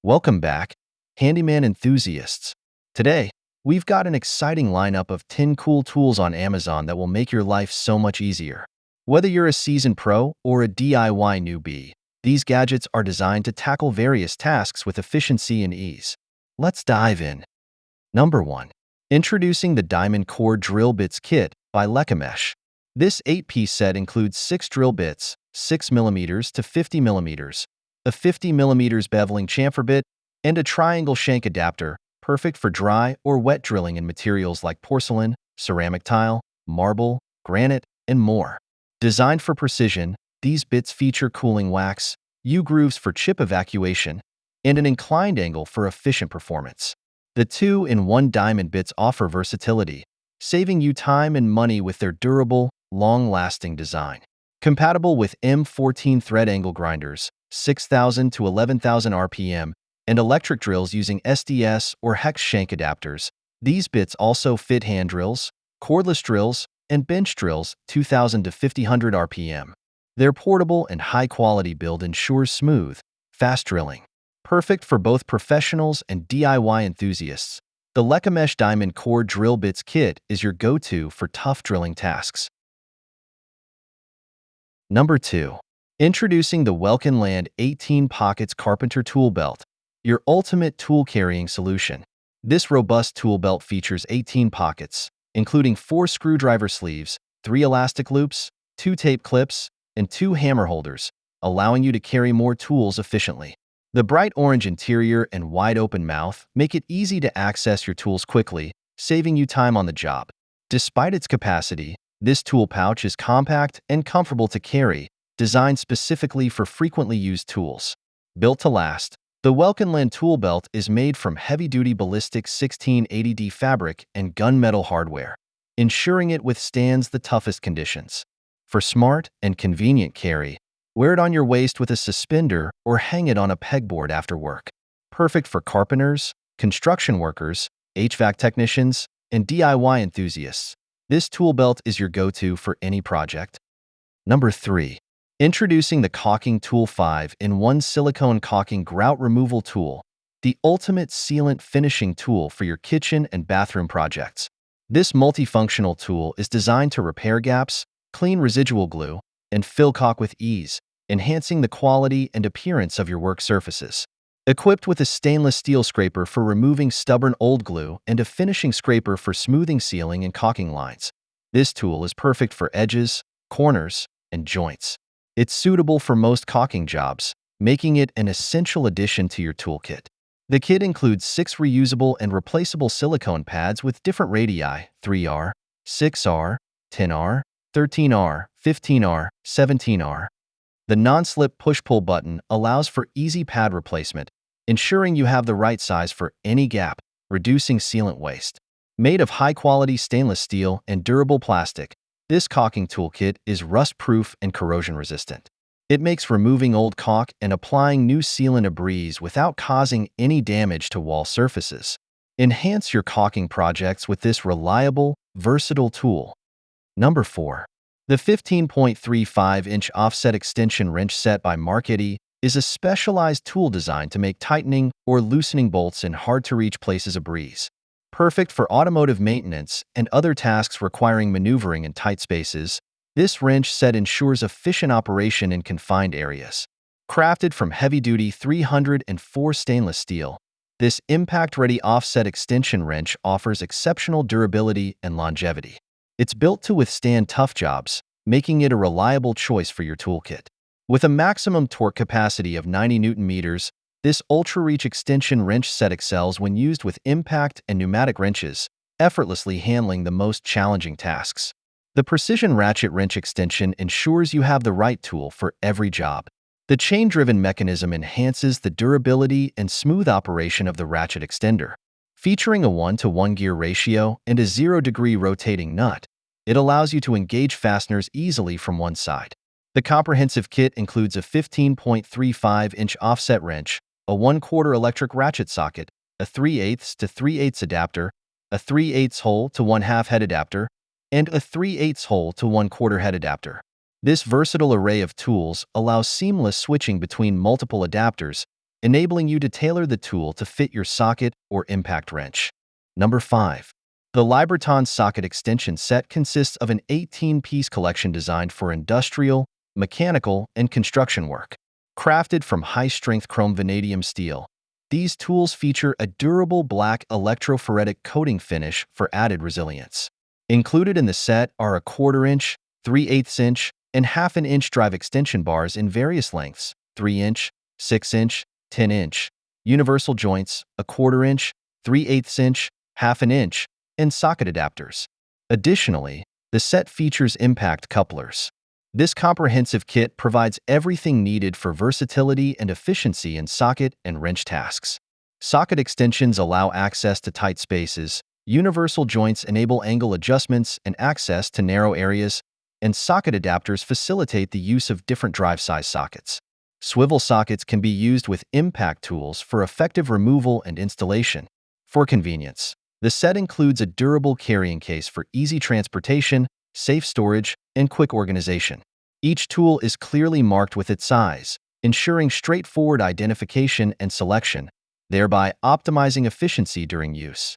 Welcome back, Handyman enthusiasts. Today, we've got an exciting lineup of 10 cool tools on Amazon that will make your life so much easier. Whether you're a seasoned pro or a DIY newbie, these gadgets are designed to tackle various tasks with efficiency and ease. Let's dive in. Number 1. Introducing the Diamond Core Drill Bits Kit by Lecamesh. This 8-piece set includes 6 drill bits, 6mm to 50mm, a 50mm beveling chamfer bit, and a triangle shank adapter, perfect for dry or wet drilling in materials like porcelain, ceramic tile, marble, granite, and more. Designed for precision, these bits feature cooling wax, U-grooves for chip evacuation, and an inclined angle for efficient performance. The 2-in-1 diamond bits offer versatility, saving you time and money with their durable, long-lasting design. Compatible with M14 thread angle grinders, 6,000 to 11,000 RPM, and electric drills using SDS or hex shank adapters, these bits also fit hand drills, cordless drills, and bench drills 2,000 to 5,000 RPM. Their portable and high-quality build ensures smooth, fast drilling. Perfect for both professionals and DIY enthusiasts, the Lecamesh Diamond Core Drill Bits Kit is your go-to for tough drilling tasks. Number 2. Introducing the Welkenland 18 Pockets Carpenter Tool Belt, your ultimate tool-carrying solution. This robust tool belt features 18 pockets, including 4 screwdriver sleeves, 3 elastic loops, 2 tape clips, and 2 hammer holders, allowing you to carry more tools efficiently. The bright orange interior and wide-open mouth make it easy to access your tools quickly, saving you time on the job. Despite its capacity, this tool pouch is compact and comfortable to carry, designed specifically for frequently used tools. Built to last, the Welkenland tool belt is made from heavy-duty ballistic 1680D fabric and gunmetal hardware, ensuring it withstands the toughest conditions. For smart and convenient carry, wear it on your waist with a suspender or hang it on a pegboard after work. Perfect for carpenters, construction workers, HVAC technicians, and DIY enthusiasts. This tool belt is your go-to for any project. Number 3. Introducing the Caulking Tool 5-in-1 Silicone Caulking Grout Removal Tool, the ultimate sealant finishing tool for your kitchen and bathroom projects. This multifunctional tool is designed to repair gaps, clean residual glue, and fill caulk with ease, enhancing the quality and appearance of your work surfaces. Equipped with a stainless steel scraper for removing stubborn old glue and a finishing scraper for smoothing sealing and caulking lines, this tool is perfect for edges, corners, and joints. It's suitable for most caulking jobs, making it an essential addition to your toolkit. The kit includes 6 reusable and replaceable silicone pads with different radii: 3R, 6R, 10R, 13R, 15R, 17R. The non-slip push-pull button allows for easy pad replacement, ensuring you have the right size for any gap, reducing sealant waste. Made of high-quality stainless steel and durable plastic, this caulking toolkit is rust-proof and corrosion-resistant. It makes removing old caulk and applying new sealant a breeze without causing any damage to wall surfaces. Enhance your caulking projects with this reliable, versatile tool. Number 4. The 15.35-inch offset extension wrench set by Marchetti is a specialized tool designed to make tightening or loosening bolts in hard-to-reach places a breeze. Perfect for automotive maintenance and other tasks requiring maneuvering in tight spaces, this wrench set ensures efficient operation in confined areas. Crafted from heavy-duty 304 stainless steel, this impact-ready offset extension wrench offers exceptional durability and longevity. It's built to withstand tough jobs, making it a reliable choice for your toolkit. With a maximum torque capacity of 90 Nm, this ultra-reach extension wrench set excels when used with impact and pneumatic wrenches, effortlessly handling the most challenging tasks. The precision ratchet wrench extension ensures you have the right tool for every job. The chain-driven mechanism enhances the durability and smooth operation of the ratchet extender. Featuring a 1-to-1 gear ratio and a 0-degree rotating nut, it allows you to engage fasteners easily from one side. The comprehensive kit includes a 15.35-inch offset wrench, a 1/4 electric ratchet socket, a 3/8 to 3/8 adapter, a 3/8 hole to 1/2 head adapter, and a 3/8 hole to 1/4 head adapter. This versatile array of tools allows seamless switching between multiple adapters, enabling you to tailor the tool to fit your socket or impact wrench. Number 5. The Liberton Socket Extension Set consists of an 18-piece collection designed for industrial, mechanical, and construction work. Crafted from high-strength chrome vanadium steel, these tools feature a durable black electrophoretic coating finish for added resilience. Included in the set are a 1/4-inch, 3/8 inch, and 1/2 inch drive extension bars in various lengths: 3-inch, 6-inch, 10-inch, universal joints, a 1/4-inch, 3/8 inch, 1/2 inch, and socket adapters. Additionally, the set features impact couplers. This comprehensive kit provides everything needed for versatility and efficiency in socket and wrench tasks. Socket extensions allow access to tight spaces, universal joints enable angle adjustments and access to narrow areas, and socket adapters facilitate the use of different drive size sockets. Swivel sockets can be used with impact tools for effective removal and installation. For convenience, the set includes a durable carrying case for easy transportation, safe storage, and quick organization. Each tool is clearly marked with its size, ensuring straightforward identification and selection, thereby optimizing efficiency during use.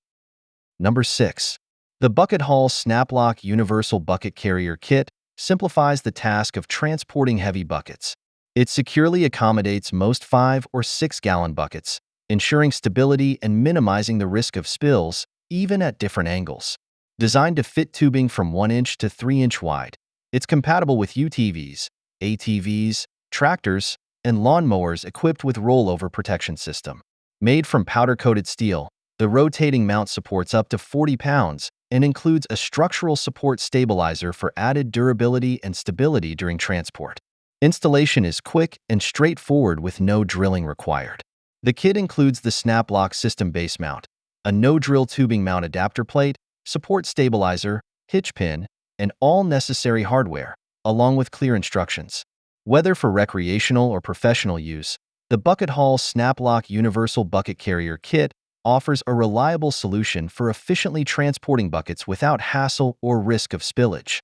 Number 6. The Bucket Haul Snap-Lock Universal Bucket Carrier Kit simplifies the task of transporting heavy buckets. It securely accommodates most 5 or 6-gallon buckets, ensuring stability and minimizing the risk of spills, even at different angles. Designed to fit tubing from 1-inch to 3-inch wide, it's compatible with UTVs, ATVs, tractors, and lawnmowers equipped with rollover protection system. Made from powder-coated steel, the rotating mount supports up to 40 pounds and includes a structural support stabilizer for added durability and stability during transport. Installation is quick and straightforward with no drilling required. The kit includes the Snap-Lock System base mount, a no-drill tubing mount adapter plate, support stabilizer, hitch pin, and all necessary hardware, along with clear instructions. Whether for recreational or professional use, the Bucket Haul Snap-Lock Universal Bucket Carrier Kit offers a reliable solution for efficiently transporting buckets without hassle or risk of spillage.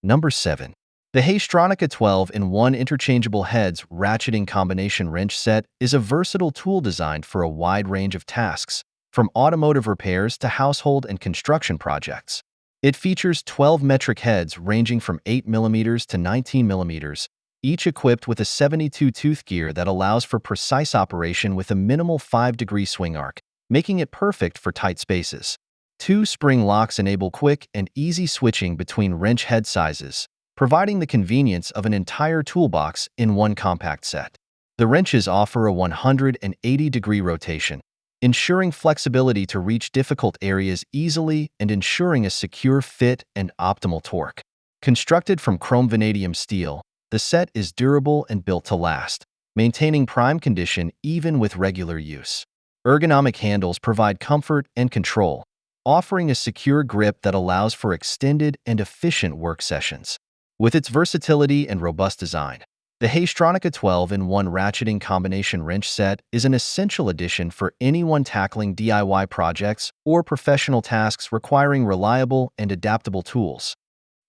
Number 7. The Haystronic 12-in-1 Interchangeable Heads Ratcheting Combination Wrench Set is a versatile tool designed for a wide range of tasks, from automotive repairs to household and construction projects. It features 12 metric heads ranging from 8 mm to 19 mm, each equipped with a 72-tooth gear that allows for precise operation with a minimal 5-degree swing arc, making it perfect for tight spaces. 2 spring locks enable quick and easy switching between wrench head sizes, providing the convenience of an entire toolbox in one compact set. The wrenches offer a 180-degree rotation, ensuring flexibility to reach difficult areas easily and ensuring a secure fit and optimal torque. Constructed from chrome vanadium steel, the set is durable and built to last, maintaining prime condition even with regular use. Ergonomic handles provide comfort and control, offering a secure grip that allows for extended and efficient work sessions. With its versatility and robust design, the Haystronic 12-in-1 Ratcheting Combination Wrench Set is an essential addition for anyone tackling DIY projects or professional tasks requiring reliable and adaptable tools.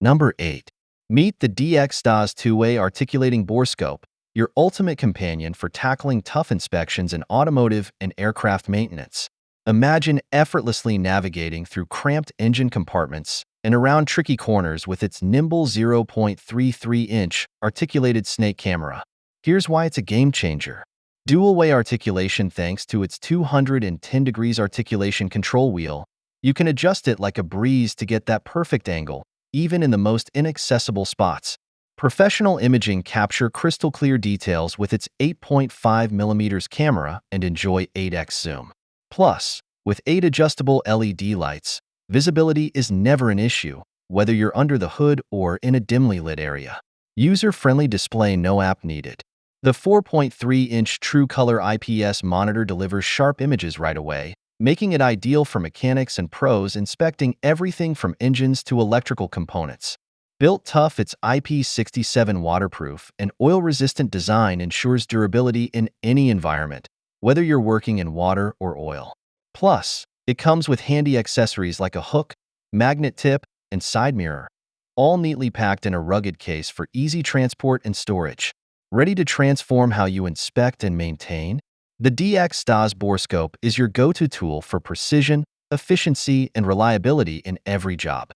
Number 8. Meet the DX-DAS 2-Way Articulating Borescope, your ultimate companion for tackling tough inspections in automotive and aircraft maintenance. Imagine effortlessly navigating through cramped engine compartments and around tricky corners with its nimble 0.33-inch articulated snake camera. Here's why it's a game changer. Dual-way articulation. Thanks to its 210 degrees articulation control wheel, you can adjust it like a breeze to get that perfect angle, even in the most inaccessible spots. Professional imaging. Capture crystal clear details with its 8.5 mm camera and enjoy 8x zoom. Plus, with 8 adjustable LED lights, visibility is never an issue, whether you're under the hood or in a dimly lit area. User-friendly display. No app needed. The 4.3-inch True Color IPS monitor delivers sharp images right away, making it ideal for mechanics and pros inspecting everything from engines to electrical components. Built tough, its IP67 waterproof and oil-resistant design ensures durability in any environment, whether you're working in water or oil. Plus, it comes with handy accessories like a hook, magnet tip, and side mirror, all neatly packed in a rugged case for easy transport and storage. Ready to transform how you inspect and maintain? The DX-DAS borescope is your go-to tool for precision, efficiency, and reliability in every job.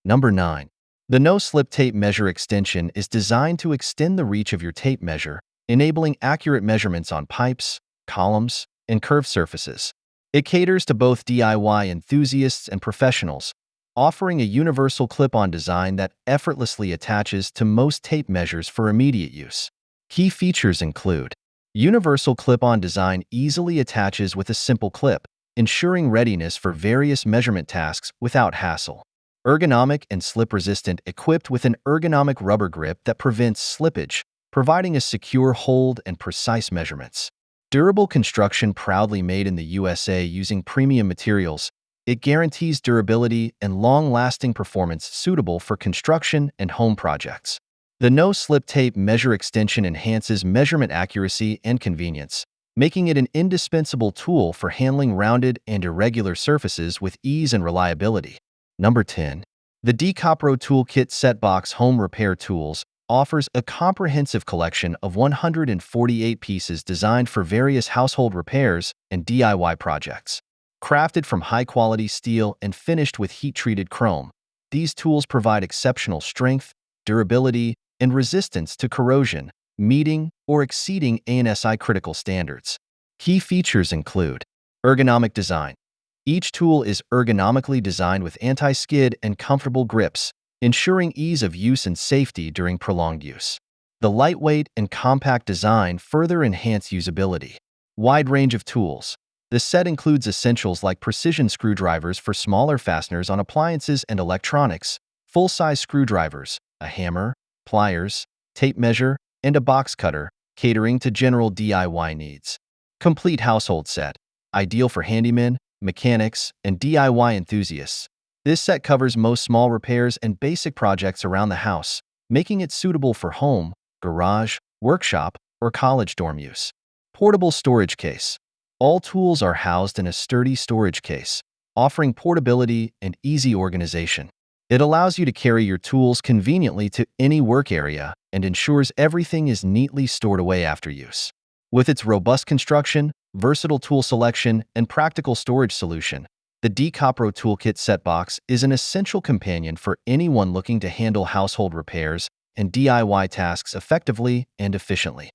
Number 9. The no-slip tape measure extension is designed to extend the reach of your tape measure, enabling accurate measurements on pipes, columns, and curved surfaces. It caters to both DIY enthusiasts and professionals, offering a universal clip-on design that effortlessly attaches to most tape measures for immediate use. Key features include: universal clip-on design easily attaches with a simple clip, ensuring readiness for various measurement tasks without hassle. Ergonomic and slip-resistant, equipped with an ergonomic rubber grip that prevents slippage, providing a secure hold and precise measurements. Durable construction, proudly made in the USA using premium materials, it guarantees durability and long-lasting performance suitable for construction and home projects. The no-slip tape measure extension enhances measurement accuracy and convenience, making it an indispensable tool for handling rounded and irregular surfaces with ease and reliability. Number 10. The DCopro Toolkit Set Box Home Repair Tools offers a comprehensive collection of 148 pieces designed for various household repairs and DIY projects. Crafted from high-quality steel and finished with heat-treated chrome, these tools provide exceptional strength, durability, and resistance to corrosion, meeting or exceeding ANSI critical standards. Key features include: ergonomic design. Each tool is ergonomically designed with anti-skid and comfortable grips, ensuring ease of use and safety during prolonged use. The lightweight and compact design further enhance usability. Wide range of tools. The set includes essentials like precision screwdrivers for smaller fasteners on appliances and electronics, full-size screwdrivers, a hammer, pliers, tape measure, and a box cutter, catering to general DIY needs. Complete household set. Ideal for handymen, mechanics, and DIY enthusiasts. This set covers most small repairs and basic projects around the house, making it suitable for home, garage, workshop, or college dorm use. Portable storage case. All tools are housed in a sturdy storage case, offering portability and easy organization. It allows you to carry your tools conveniently to any work area and ensures everything is neatly stored away after use. With its robust construction, versatile tool selection, and practical storage solution, the DCopro Toolkit Set Box is an essential companion for anyone looking to handle household repairs and DIY tasks effectively and efficiently.